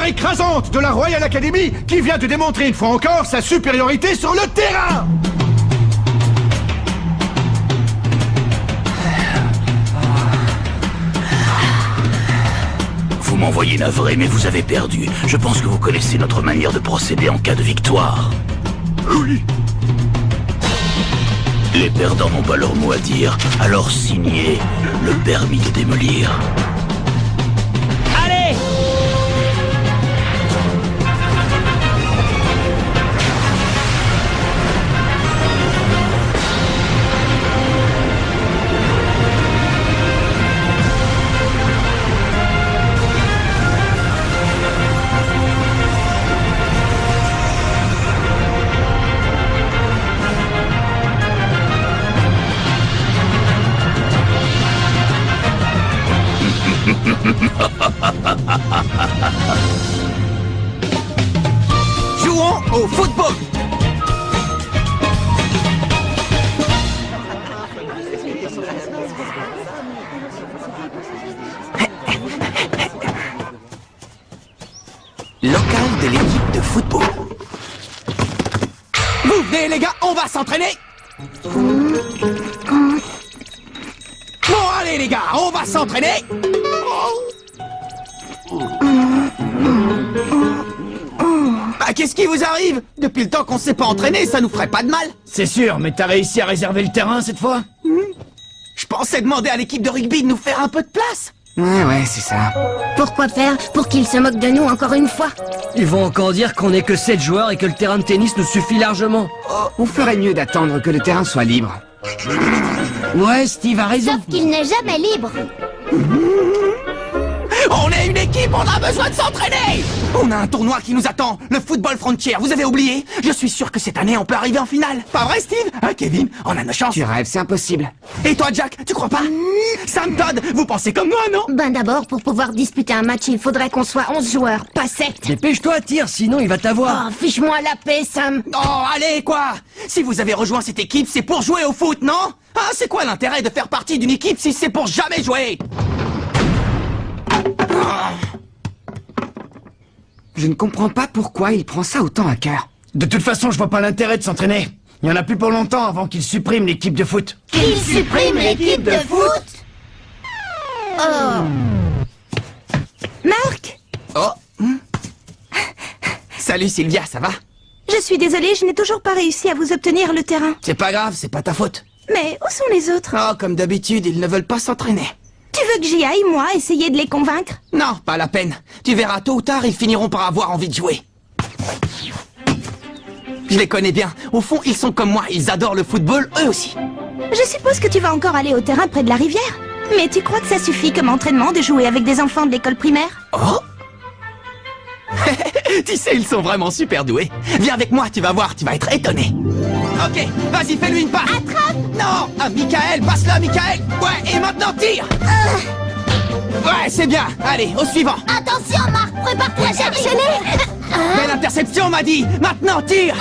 écrasante de la Royal Academy qui vient de démontrer une fois encore sa supériorité sur le terrain. Vous m'envoyez navré, mais vous avez perdu. Je pense que vous connaissez notre manière de procéder en cas de victoire. Oui. Les perdants n'ont pas leur mot à dire, alors signez le permis de démolir. Allez! Jouons au football. Local de l'équipe de football. Vous venez les gars, on va s'entraîner. Bon allez les gars, on va s'entraîner. Bah qu'est-ce qui vous arrive? Depuis le temps qu'on s'est pas entraîné, ça nous ferait pas de mal. C'est sûr, mais t'as réussi à réserver le terrain cette fois? Je pensais demander à l'équipe de rugby de nous faire un peu de place. Ouais, c'est ça. Pourquoi faire? Pour qu'ils se moquent de nous encore une fois? Ils vont encore dire qu'on est que 7 joueurs et que le terrain de tennis nous suffit largement. On ferait mieux d'attendre que le terrain soit libre. Ouais, Steve a raison. Sauf qu'il n'est jamais libre. On est une équipe, on a besoin de s'entraîner. On a un tournoi qui nous attend, le Football Frontier, vous avez oublié? Je suis sûr que cette année on peut arriver en finale. Pas vrai Steve? Hein Kevin? On a nos chances. Tu rêves, c'est impossible. Et toi Jack, tu crois pas? Sam Todd, vous pensez comme moi, non? Ben d'abord, pour pouvoir disputer un match, il faudrait qu'on soit 11 joueurs, pas 7. Dépêche-toi, tire, sinon il va t'avoir. Oh, fiche-moi la paix, Sam. Oh, allez, quoi! Si vous avez rejoint cette équipe, c'est pour jouer au foot, non? Ah, c'est quoi l'intérêt de faire partie d'une équipe si c'est pour jamais jouer? Je ne comprends pas pourquoi il prend ça autant à cœur. De toute façon, je vois pas l'intérêt de s'entraîner. Il y en a plus pour longtemps avant qu'ils suppriment l'équipe de foot. Qu'il supprime l'équipe de foot? Oh. Marc! Oh! Salut Sylvia, ça va? Je suis désolée, je n'ai toujours pas réussi à vous obtenir le terrain. C'est pas grave, c'est pas ta faute. Mais où sont les autres? Oh, comme d'habitude, ils ne veulent pas s'entraîner. Tu veux que j'y aille, moi, essayer de les convaincre? Non, pas la peine. Tu verras, tôt ou tard, ils finiront par avoir envie de jouer. Je les connais bien. Au fond, ils sont comme moi, ils adorent le football, eux aussi. Je suppose que tu vas encore aller au terrain près de la rivière. Mais tu crois que ça suffit comme entraînement de jouer avec des enfants de l'école primaire? Oh! Tu sais, ils sont vraiment super doués. Viens avec moi, tu vas voir, tu vas être étonné. Ok, vas-y, fais-lui une passe. Attrape! Non, à Michael, passe-le à Michael. Ouais, et maintenant tire. Ouais, c'est bien. Allez, au suivant. Attention, Marc, prépare-toi à chercher-les. Belle interception, on m'a dit. Maintenant, tire.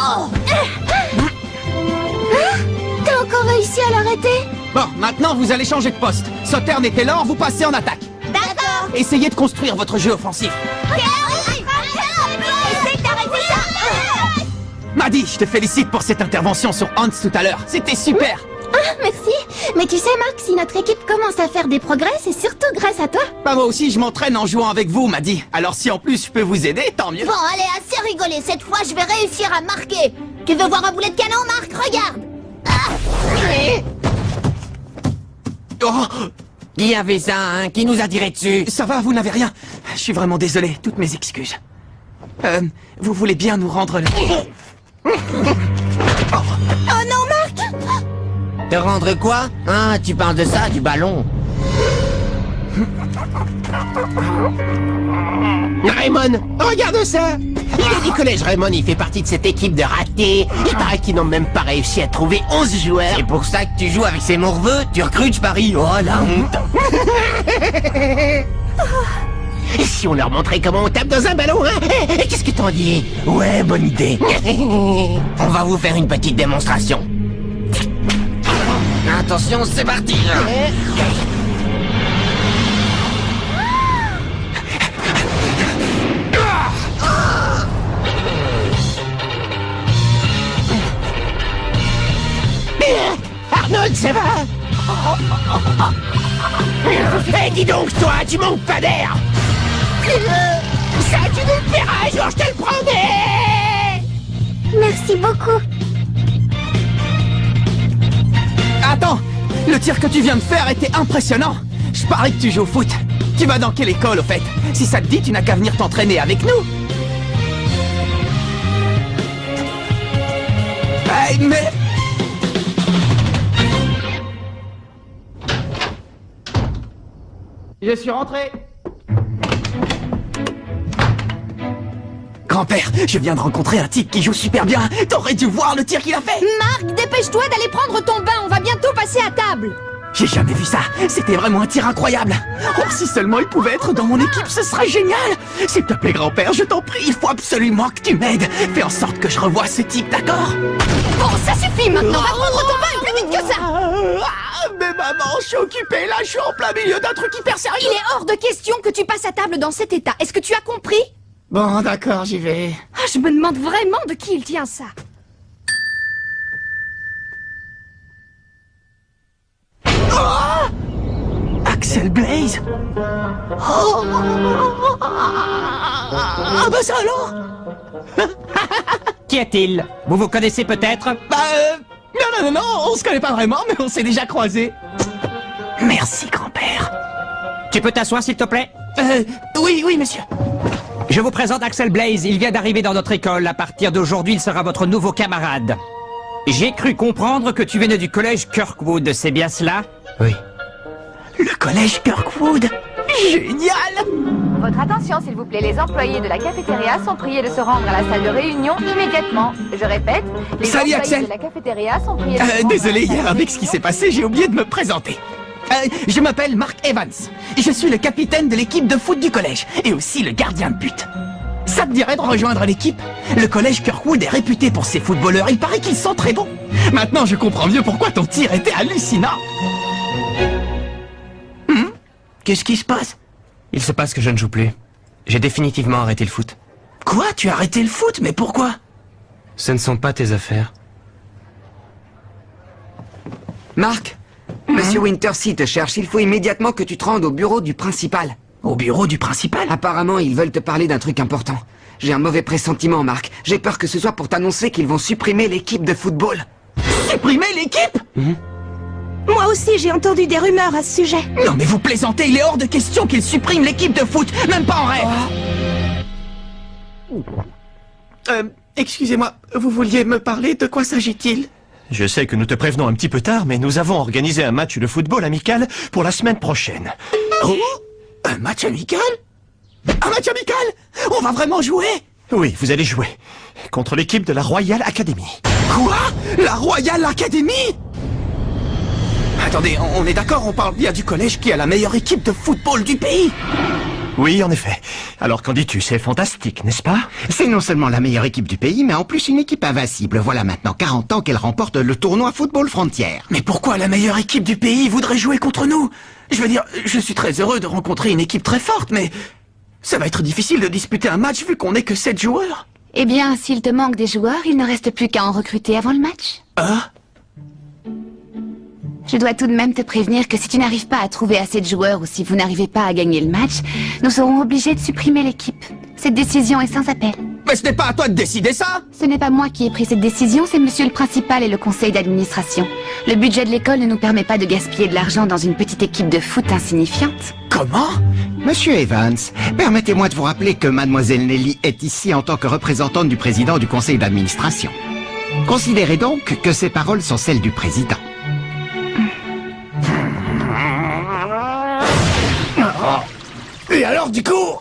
T'as encore réussi à l'arrêter? Bon, maintenant, vous allez changer de poste. Sauternes était lent, vous passez en attaque. D'accord. Essayez de construire votre jeu offensif. Essaye d'arrêter ça. Maddy, je te félicite pour cette intervention sur Hans tout à l'heure. C'était super. Ah, merci. Mais tu sais, Marc, si notre équipe commence à faire des progrès, c'est surtout grâce à toi. Bah moi aussi, je m'entraîne en jouant avec vous, Maddy. Alors si en plus je peux vous aider, tant mieux. Bon, allez, assez rigolé. Cette fois, je vais réussir à marquer. Tu veux voir un boulet de canon, Marc? Regarde. Oh, Qui avait ça, hein? Qui nous a tiré dessus? ça va, vous n'avez rien. Je suis vraiment désolé, toutes mes excuses. Vous voulez bien nous rendre le... Oh non, Marc! Te rendre quoi? Ah, tu parles de ça, du ballon. Raymond, regarde ça! Il est du collège Raymond, il fait partie de cette équipe de ratés. Il paraît qu'ils n'ont même pas réussi à trouver 11 joueurs. C'est pour ça que tu joues avec ces morveux? Tu recrutes, je parie? Oh, la honte! Et si on leur montrait comment on tape dans un ballon, hein? Qu'est-ce que t'en dis? Ouais, bonne idée. On va vous faire une petite démonstration. Attention, c'est parti. Arnold, ça va? Eh, dis donc, toi, tu manques pas d'air! Ça, tu nous le paieras un jour, je te le promets! Merci beaucoup. Attends, le tir que tu viens de faire était impressionnant. Je parie que tu joues au foot. Tu vas dans quelle école, au fait? Si ça te dit, tu n'as qu'à venir t'entraîner avec nous. Hey, mais... Je suis rentré. Grand-père, je viens de rencontrer un type qui joue super bien. T'aurais dû voir le tir qu'il a fait. Marc, dépêche-toi d'aller prendre ton bain, on va bientôt passer à table. J'ai jamais vu ça. C'était vraiment un tir incroyable. Oh, si seulement il pouvait être dans mon équipe, ce serait génial. S'il te plaît, grand-père, je t'en prie, il faut absolument que tu m'aides. Fais en sorte que je revoie ce type, d'accord? Bon, ça suffit maintenant, va prendre ton bain plus vite que ça. Mais maman, je suis occupé, là, je suis en plein milieu d'un truc hyper sérieux. Il est hors de question que tu passes à table dans cet état. Est-ce que tu as compris? Bon, d'accord, j'y vais. Ah, je me demande vraiment de qui il tient ça. Axel Blaze. Oh. Ah bah ça alors. Qu'y a-t-il? Vous vous connaissez peut-être? Non, on se connaît pas vraiment, mais on s'est déjà croisés. Merci, grand-père. Tu peux t'asseoir s'il te plaît? Oui, monsieur. Je vous présente Axel Blaze, il vient d'arriver dans notre école. À partir d'aujourd'hui, il sera votre nouveau camarade. J'ai cru comprendre que tu venais du collège Kirkwood, c'est bien cela? Oui. Le collège Kirkwood. Génial! Votre attention, s'il vous plaît. Les employés de la cafétéria sont priés de se rendre à la salle de réunion immédiatement. Je répète, les Salut, employés Axel. de la cafétéria sont priés de se rendre Désolé, à la salle hier, de avec ce qui réunion s'est passé, j'ai oublié de me présenter. Je m'appelle Mark Evans. Je suis le capitaine de l'équipe de foot du collège et aussi le gardien de but. Ça te dirait de rejoindre l'équipe? Le collège Kirkwood est réputé pour ses footballeurs. Il paraît qu'ils sont très bons. Maintenant, je comprends mieux pourquoi ton tir était hallucinant. Qu'est-ce qui se passe? Il se passe que je ne joue plus. J'ai définitivement arrêté le foot. Quoi? Tu as arrêté le foot? Mais pourquoi? Ce ne sont pas tes affaires. Marc, Monsieur Wintersea te cherche. Il faut immédiatement que tu te rendes au bureau du principal. Au bureau du principal? Apparemment, ils veulent te parler d'un truc important. J'ai un mauvais pressentiment, Marc. J'ai peur que ce soit pour t'annoncer qu'ils vont supprimer l'équipe de football. Supprimer l'équipe? Moi aussi, j'ai entendu des rumeurs à ce sujet. Non mais vous plaisantez, il est hors de question qu'ils suppriment l'équipe de foot, même pas en rêve. Excusez-moi, vous vouliez me parler? De quoi s'agit-il? Je sais que nous te prévenons un petit peu tard, mais nous avons organisé un match de football amical pour la semaine prochaine. Oh, un match amical? Un match amical? On va vraiment jouer? Oui, vous allez jouer contre l'équipe de la Royal Academy. Quoi? La Royal Academy? Attendez, on est d'accord, on parle bien du collège qui a la meilleure équipe de football du pays? Oui, en effet. Alors qu'en dis-tu, c'est fantastique, n'est-ce pas? C'est non seulement la meilleure équipe du pays, mais en plus une équipe invincible. Voilà maintenant 40 ans qu'elle remporte le tournoi Football Frontière. Mais pourquoi la meilleure équipe du pays voudrait jouer contre nous? Je veux dire, je suis très heureux de rencontrer une équipe très forte, mais ça va être difficile de disputer un match vu qu'on n'est que 7 joueurs. Eh bien, s'il te manque des joueurs, il ne reste plus qu'à en recruter avant le match. Ah? Je dois tout de même te prévenir que si tu n'arrives pas à trouver assez de joueurs ou si vous n'arrivez pas à gagner le match, nous serons obligés de supprimer l'équipe. Cette décision est sans appel. Mais ce n'est pas à toi de décider ça! Ce n'est pas moi qui ai pris cette décision, c'est monsieur le principal et le conseil d'administration. Le budget de l'école ne nous permet pas de gaspiller de l'argent dans une petite équipe de foot insignifiante. Comment? Monsieur Evans, permettez-moi de vous rappeler que mademoiselle Nelly est ici en tant que représentante du président du conseil d'administration. Considérez donc que ces paroles sont celles du président. Et alors, du coup?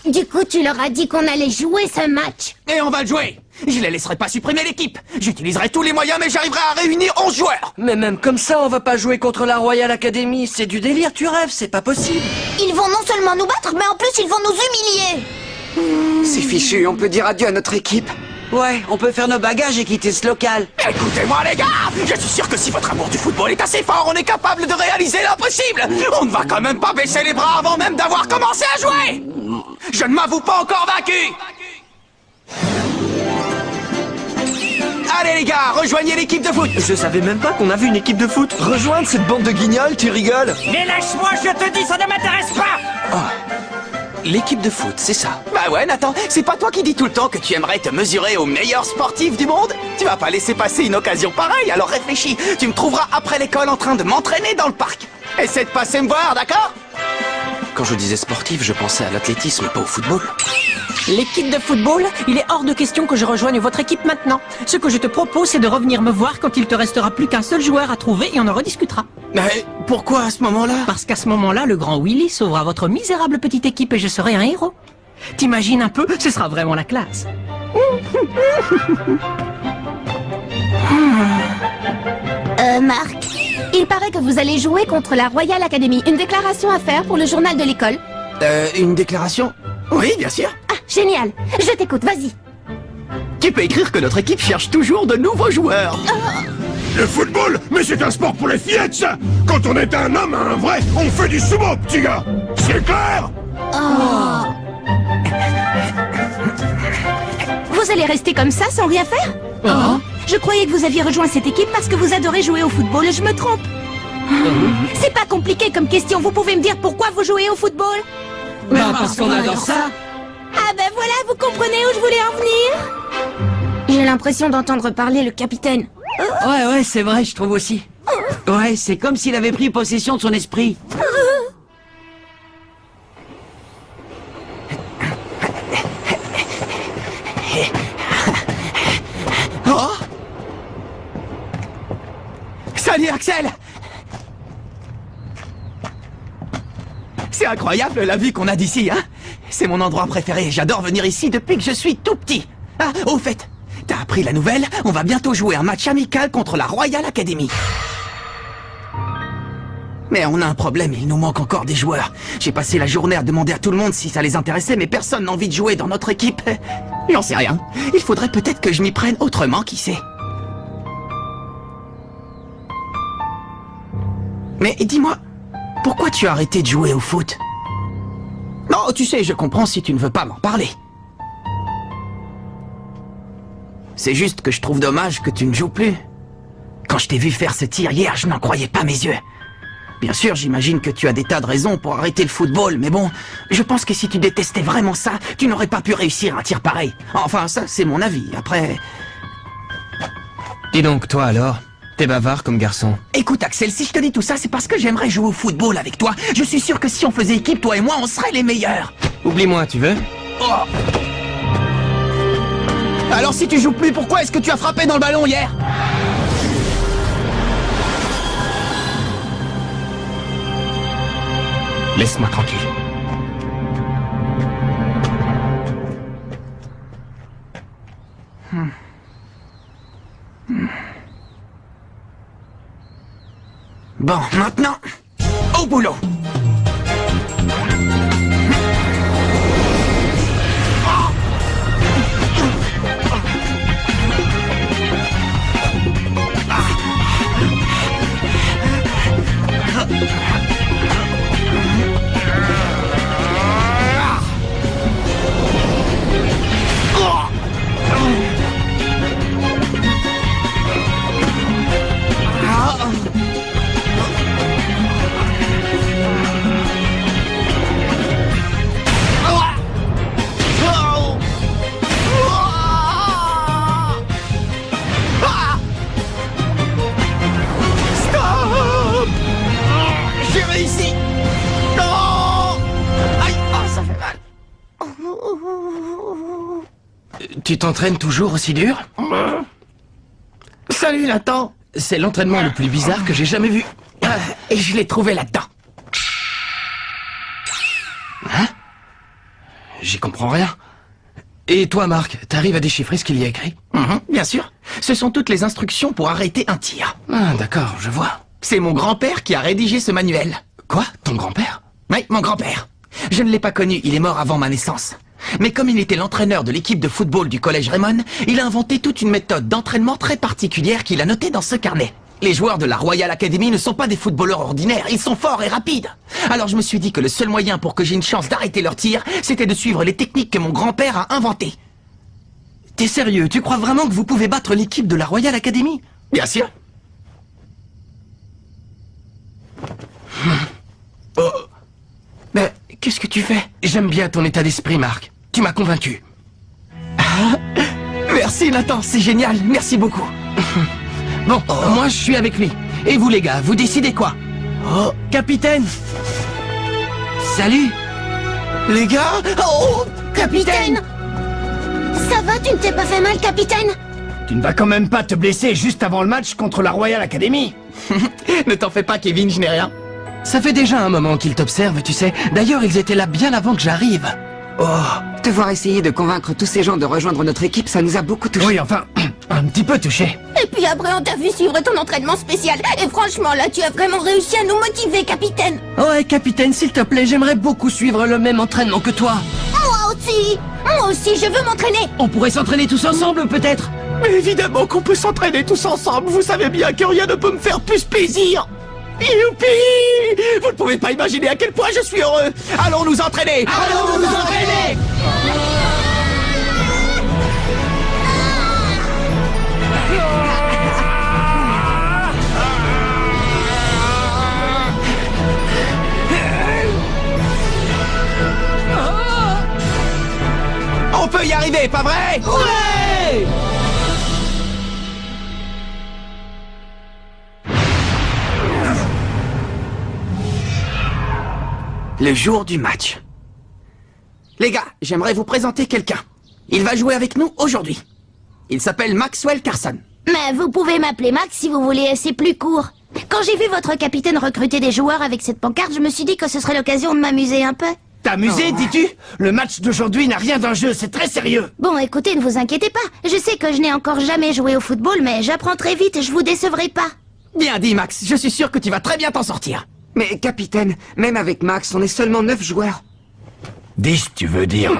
Du coup, tu leur as dit qu'on allait jouer ce match. Et on va le jouer. Je les laisserai pas supprimer l'équipe. J'utiliserai tous les moyens, mais j'arriverai à réunir 11 joueurs. Mais même comme ça, on va pas jouer contre la Royal Academy. C'est du délire, tu rêves, c'est pas possible. Ils vont non seulement nous battre, mais en plus ils vont nous humilier. C'est fichu, on peut dire adieu à notre équipe. Ouais, on peut faire nos bagages et quitter ce local. Écoutez-moi les gars, je suis sûr que si votre amour du football est assez fort, on est capable de réaliser l'impossible. On ne va quand même pas baisser les bras avant même d'avoir commencé à jouer. Je ne m'avoue pas encore vaincu. Allez les gars, rejoignez l'équipe de foot. Je savais même pas qu'on avait une équipe de foot. Rejoindre cette bande de guignols, tu rigoles? Mais lâche-moi, je te dis, ça ne m'intéresse pas. L'équipe de foot, c'est ça. Bah ouais Nathan, c'est pas toi qui dis tout le temps que tu aimerais te mesurer aux meilleurs sportifs du monde? Tu vas pas laisser passer une occasion pareille, alors réfléchis. Tu me trouveras après l'école en train de m'entraîner dans le parc. Essaie de passer me voir, d'accord? Quand je disais sportif, je pensais à l'athlétisme, pas au football. L'équipe de football, il est hors de question que je rejoigne votre équipe maintenant. Ce que je te propose, c'est de revenir me voir quand il te restera plus qu'un seul joueur à trouver et on en rediscutera. Mais pourquoi à ce moment-là? Parce qu'à ce moment-là, le grand Willy sauvera votre misérable petite équipe et je serai un héros. T'imagines un peu? Ce sera vraiment la classe. Marc, il paraît que vous allez jouer contre la Royal Academy. Une déclaration à faire pour le journal de l'école. Une déclaration? Oui, bien sûr. Ah, génial. Je t'écoute, vas-y. Tu peux écrire que notre équipe cherche toujours de nouveaux joueurs. Le football? Mais c'est un sport pour les fillettes, ça! Quand on est un homme, un vrai, on fait du sumo, petit gars! C'est clair? Vous allez rester comme ça, sans rien faire? Je croyais que vous aviez rejoint cette équipe parce que vous adorez jouer au football et je me trompe. C'est pas compliqué comme question, vous pouvez me dire pourquoi vous jouez au football? Parce qu'on adore ça. Ah ben voilà, vous comprenez où je voulais en venir? J'ai l'impression d'entendre parler le capitaine. Ouais, c'est vrai, je trouve aussi. Ouais, c'est comme s'il avait pris possession de son esprit. Oh! Salut Axel! C'est incroyable la vue qu'on a d'ici, hein? C'est mon endroit préféré, j'adore venir ici depuis que je suis tout petit. Ah, au fait, t'as appris la nouvelle? On va bientôt jouer un match amical contre la Royal Academy. Mais on a un problème, il nous manque encore des joueurs. J'ai passé la journée à demander à tout le monde si ça les intéressait, mais personne n'a envie de jouer dans notre équipe. J'en sais rien. Il faudrait peut-être que je m'y prenne autrement, qui sait. Mais dis-moi, pourquoi tu as arrêté de jouer au foot? Non, tu sais, je comprends si tu ne veux pas m'en parler. C'est juste que je trouve dommage que tu ne joues plus. Quand je t'ai vu faire ce tir hier, je n'en croyais pas mes yeux. Bien sûr, j'imagine que tu as des tas de raisons pour arrêter le football, mais bon, je pense que si tu détestais vraiment ça, tu n'aurais pas pu réussir un tir pareil. Enfin, ça, c'est mon avis. Après... Dis donc, toi alors, t'es bavard comme garçon. Écoute, Axel, si je te dis tout ça, c'est parce que j'aimerais jouer au football avec toi. Je suis sûr que si on faisait équipe, toi et moi, on serait les meilleurs. Oublie-moi, tu veux? Oh. Alors si tu joues plus, pourquoi est-ce que tu as frappé dans le ballon hier? Laisse-moi tranquille. Bon, maintenant, au boulot. Tu t'entraînes toujours aussi dur? Salut Nathan. C'est l'entraînement le plus bizarre que j'ai jamais vu. Et je l'ai trouvé là-dedans. Hein? J'y comprends rien. Et toi, Marc, t'arrives à déchiffrer ce qu'il y a écrit? Bien sûr. Ce sont toutes les instructions pour arrêter un tir. Ah, d'accord, je vois. C'est mon grand-père qui a rédigé ce manuel. Quoi? Ton grand-père? Oui, mon grand-père. Je ne l'ai pas connu, il est mort avant ma naissance. Mais comme il était l'entraîneur de l'équipe de football du collège Raymond, il a inventé toute une méthode d'entraînement très particulière qu'il a notée dans ce carnet. Les joueurs de la Royal Academy ne sont pas des footballeurs ordinaires, ils sont forts et rapides. Alors je me suis dit que le seul moyen pour que j'ai une chance d'arrêter leur tir, c'était de suivre les techniques que mon grand-père a inventées. T'es sérieux? Tu crois vraiment que vous pouvez battre l'équipe de la Royal Academy? Bien sûr. Oh. Mais qu'est-ce que tu fais? J'aime bien ton état d'esprit, Marc. Tu m'as convaincu. Merci Nathan, c'est génial, merci beaucoup. Bon, moi je suis avec lui. Et vous les gars, vous décidez quoi? Oh, capitaine. Salut. Les gars. Oh, Capitaine! Ça va, tu ne t'es pas fait mal, capitaine? Tu ne vas quand même pas te blesser juste avant le match contre la Royal Academy. Ne t'en fais pas, Kevin, je n'ai rien. Ça fait déjà un moment qu'ils t'observent, tu sais. D'ailleurs, ils étaient là bien avant que j'arrive. Oh, te voir essayer de convaincre tous ces gens de rejoindre notre équipe, ça nous a beaucoup touché. Oui, enfin, un petit peu touché. Et puis après, on t'a vu suivre ton entraînement spécial. Et franchement, là, tu as vraiment réussi à nous motiver, capitaine. Ouais, capitaine, s'il te plaît, j'aimerais beaucoup suivre le même entraînement que toi. Moi aussi, je veux m'entraîner. On pourrait s'entraîner tous ensemble, peut-être? Mais évidemment qu'on peut s'entraîner tous ensemble. Vous savez bien que rien ne peut me faire plus plaisir. Youpi! Vous ne pouvez pas imaginer à quel point je suis heureux. Allons nous entraîner. Allons nous entraîner. On peut y arriver, pas vrai? Ouais! Le jour du match. Les gars, j'aimerais vous présenter quelqu'un. Il va jouer avec nous aujourd'hui. Il s'appelle Maxwell Carson. Mais vous pouvez m'appeler Max si vous voulez, c'est plus court. Quand j'ai vu votre capitaine recruter des joueurs avec cette pancarte, je me suis dit que ce serait l'occasion de m'amuser un peu. T'amuser, dis-tu? Le match d'aujourd'hui n'a rien d'un jeu, c'est très sérieux. Bon, écoutez, ne vous inquiétez pas. Je sais que je n'ai encore jamais joué au football, mais j'apprends très vite et je vous décevrai pas. Bien dit, Max. Je suis sûr que tu vas très bien t'en sortir. Mais capitaine, même avec Max, on est seulement 9 joueurs. 10, tu veux dire?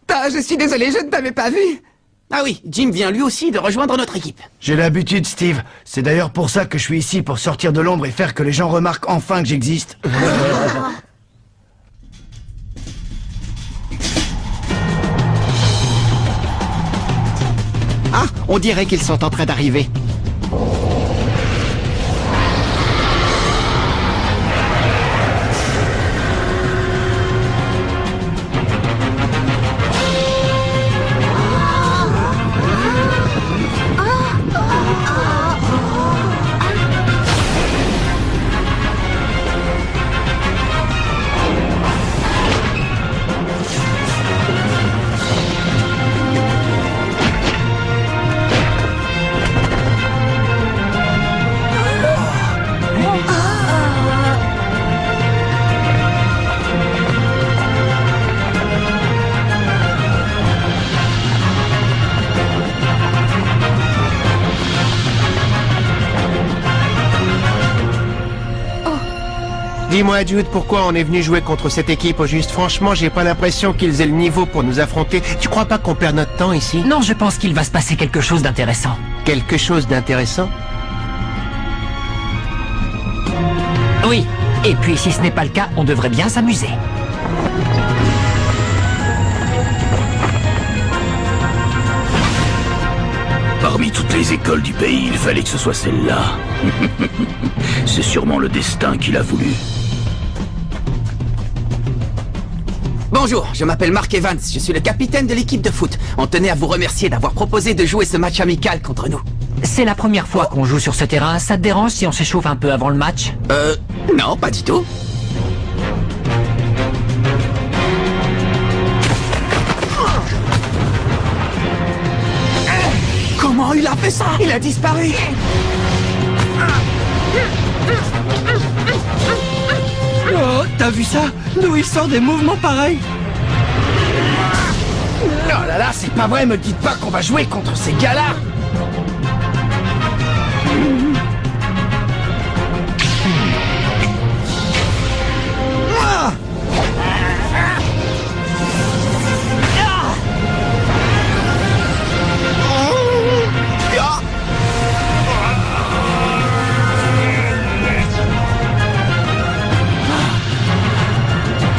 Ah, je suis désolé, je ne t'avais pas vu. Ah oui, Jim vient lui aussi de rejoindre notre équipe. J'ai l'habitude, Steve. C'est d'ailleurs pour ça que je suis ici, pour sortir de l'ombre et faire que les gens remarquent enfin que j'existe. Ah, on dirait qu'ils sont en train d'arriver. Dis-moi, Jude, pourquoi on est venu jouer contre cette équipe au juste? Franchement, j'ai pas l'impression qu'ils aient le niveau pour nous affronter. Tu crois pas qu'on perd notre temps ici? Non, je pense qu'il va se passer quelque chose d'intéressant. Quelque chose d'intéressant? Oui, et puis si ce n'est pas le cas, on devrait bien s'amuser. Parmi toutes les écoles du pays, il fallait que ce soit celle-là. C'est sûrement le destin qu'il a voulu. Bonjour, je m'appelle Mark Evans, je suis le capitaine de l'équipe de foot. On tenait à vous remercier d'avoir proposé de jouer ce match amical contre nous. C'est la première fois qu'on joue sur ce terrain. Ça te dérange si on s'échauffe un peu avant le match? Non, pas du tout. Comment il a fait ça? Il a disparu. Oh, t'as vu ça? D'où il sort des mouvements pareils? Oh là là, c'est pas vrai, me dites pas qu'on va jouer contre ces gars-là.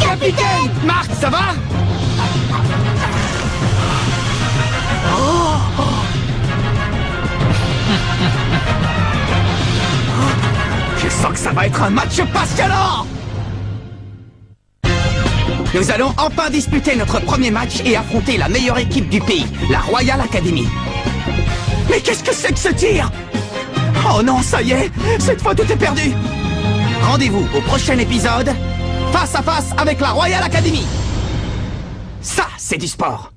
Capitaine! Marc, ça va? va être un match passionnant! Nous allons enfin disputer notre premier match et affronter la meilleure équipe du pays, la Royal Academy. Mais qu'est-ce que c'est que ce tir? Oh non, ça y est, cette fois tout est perdu. Rendez-vous au prochain épisode, face à face avec la Royal Academy. Ça, c'est du sport.